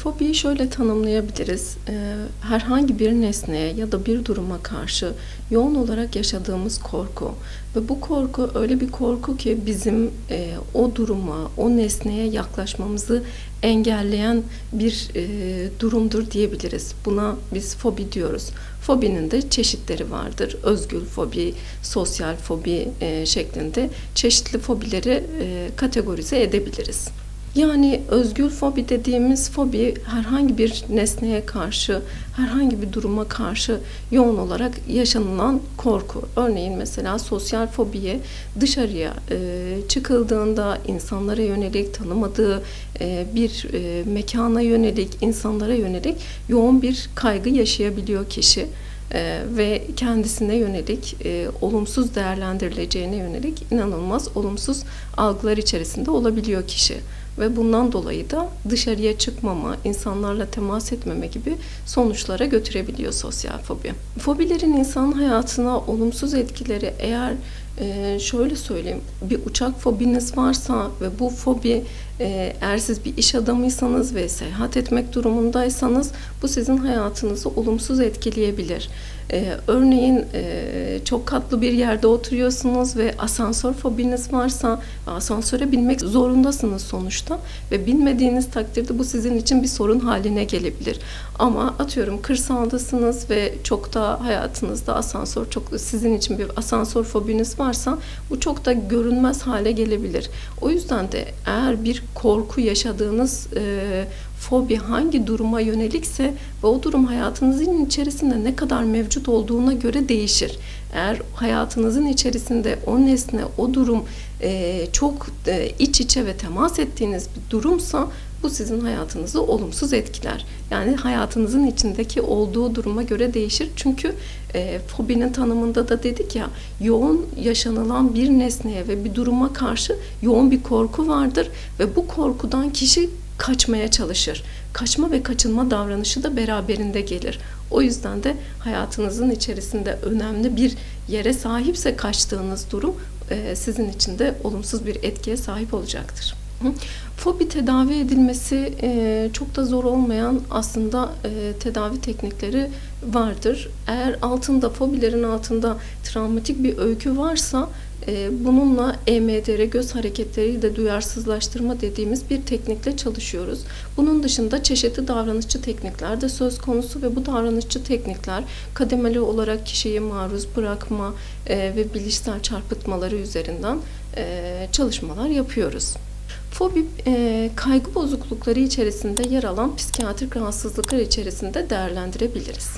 Fobiyi şöyle tanımlayabiliriz. Herhangi bir nesneye ya da bir duruma karşı yoğun olarak yaşadığımız korku ve bu korku öyle bir korku ki bizim o duruma, o nesneye yaklaşmamızı engelleyen bir durumdur diyebiliriz. Buna biz fobi diyoruz. Fobinin de çeşitleri vardır. Özgül fobi, sosyal fobi şeklinde çeşitli fobileri kategorize edebiliriz. Yani özgül fobi dediğimiz fobi herhangi bir nesneye karşı, herhangi bir duruma karşı yoğun olarak yaşanılan korku. Örneğin mesela sosyal fobiye dışarıya çıkıldığında insanlara yönelik, tanımadığı bir mekana yönelik, insanlara yönelik yoğun bir kaygı yaşayabiliyor kişi. Ve kendisine yönelik olumsuz değerlendirileceğine yönelik inanılmaz olumsuz algılar içerisinde olabiliyor kişi. Ve bundan dolayı da dışarıya çıkmama, insanlarla temas etmeme gibi sonuçlara götürebiliyor sosyal fobi. Fobilerin insan hayatına olumsuz etkileri eğer şöyle söyleyeyim, bir uçak fobiniz varsa ve bu fobi eğer siz bir iş adamıysanız ve seyahat etmek durumundaysanız bu sizin hayatınızı olumsuz etkileyebilir. Örneğin çok katlı bir yerde oturuyorsunuz ve asansör fobiniz varsa asansöre binmek zorundasınız sonuçta ve bilmediğiniz takdirde bu sizin için bir sorun haline gelebilir. Ama atıyorum kırsaldasınız ve çok da hayatınızda asansör çok sizin için bir asansör fobiniz varsa bu çok da görünmez hale gelebilir. O yüzden de eğer bir korku yaşadığınız fobi hangi duruma yönelikse ve o durum hayatınızın içerisinde ne kadar mevcut olduğuna göre değişir. Eğer hayatınızın içerisinde o nesne, o durum çok iç içe ve temas ettiğiniz bir durumsa bu sizin hayatınızı olumsuz etkiler. Yani hayatınızın içindeki olduğu duruma göre değişir. Çünkü fobinin tanımında da dedik ya, yoğun yaşanılan bir nesneye ve bir duruma karşı yoğun bir korku vardır ve bu korkudan kişi kaçmaya çalışır. Kaçma ve kaçınma davranışı da beraberinde gelir. O yüzden de hayatınızın içerisinde önemli bir yere sahipse kaçtığınız durum sizin için de olumsuz bir etkiye sahip olacaktır. Fobi tedavi edilmesi çok da zor olmayan aslında tedavi teknikleri vardır. Eğer fobilerin altında travmatik bir öykü varsa bununla EMDR, göz hareketleri de duyarsızlaştırma dediğimiz bir teknikle çalışıyoruz. Bunun dışında çeşitli davranışçı teknikler de söz konusu ve bu davranışçı teknikler kademeli olarak kişiyi maruz bırakma ve bilişsel çarpıtmaları üzerinden çalışmalar yapıyoruz. Fobi, kaygı bozuklukları içerisinde yer alan psikiyatrik rahatsızlıklar içerisinde değerlendirebiliriz.